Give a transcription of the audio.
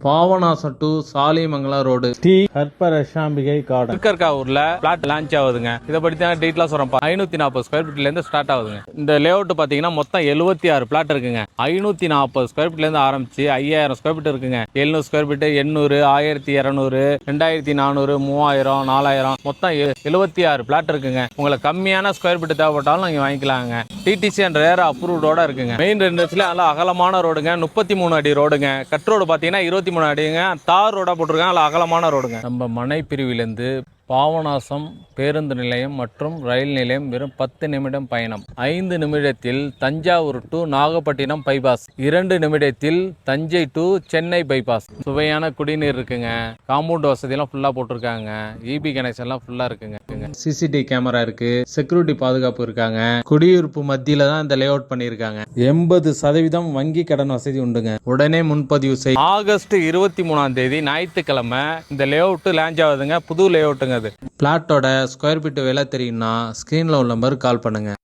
Papanasam to Salimangalam road Sri Karparasambigai garden ஊர்ல plot launch ஆகுதுங்க. இதை பத்தி தான் டீட்டெயிலா சொல்றேன். 540 ஸ்கொயர் ஃபீட்ல இருந்து ஸ்டார்ட் ஆகுதுங்க. இந்த லேஅவுட் பாத்தீங்கன்னா மொத்தம் 76 பிளாட் இருக்குங்க. 540 ஸ்கொயர் ஃபீட்ல இருந்து ஆரம்பிச்சு 5000 ஸ்கொயர் ஃபீட் இருக்குங்க. 700 ஸ்கொயர் ஃபீட், 800, 1200, 2400, 3000, 4000 மொத்தம் 76 பிளாட் இருக்குங்க. உங்களுக்கு கம்மியான ஸ்கொயர் ஃபீட் தேவைப்பட்டாலும் நீங்க வாங்கிக்கலாங்க. டிடிசி அண்ட் ரேர் அப்ரூவ்டோட இருக்குங்க. மெயின் ரெண்டர்ஸ்ல நல்லா அகலமான ரோடுங்க. 33 அடி ரோடுங்க. கட் ரோடு பாத்தீங்கன்னா 23 அடிங்க. தார் ரோடா போட்டிருக்காங்க. நல்ல அகலமான ரோடுங்க. நம்ம மனை பிரிவிலிருந்து பாவநாசம் பேருந்து நிலையம் மற்றும் ரயில் நிலையம் வெறும் 10 நிமிடம் பயணம். 5 நிமிடத்தில் தஞ்சாவூர் டு நாகப்பட்டினம் பைபாஸ், 2 நிமிடத்தில் தஞ்சை டு சென்னை பைபாஸ். சுவையான குடிநீர் இருக்குங்க. காம்பவுண்ட் வசதியெல்லாம் ஃபுல்லாக போட்டிருக்காங்க. இபி கனெக்ஷன்லாம் ஃபுல்லாக இருக்குங்க. சிசிடிவி கேமரா இருக்கு. செக்யூரிட்டி பாதுகாப்பு இருக்காங்க. குடியிருப்பு மத்தியில தான் இந்த லே அவுட் பண்ணியிருக்காங்க. 80% வங்கி கடன் வசதி உண்டுங்க. உடனே முன்பதிவு செய். ஆகஸ்ட் 23ஆம் தேதி ஞாயிற்றுக்கிழமை இந்த லே அவுட் லான்ச் ஆகுதுங்க. புது லே அவுட்டுங்க. பிளாட்டோட ஸ்கொயர் ஃபீட் விலை தெரியும்னா ஸ்கிரீன்ல உள்ள நம்பருக்கு கால் பண்ணுங்க.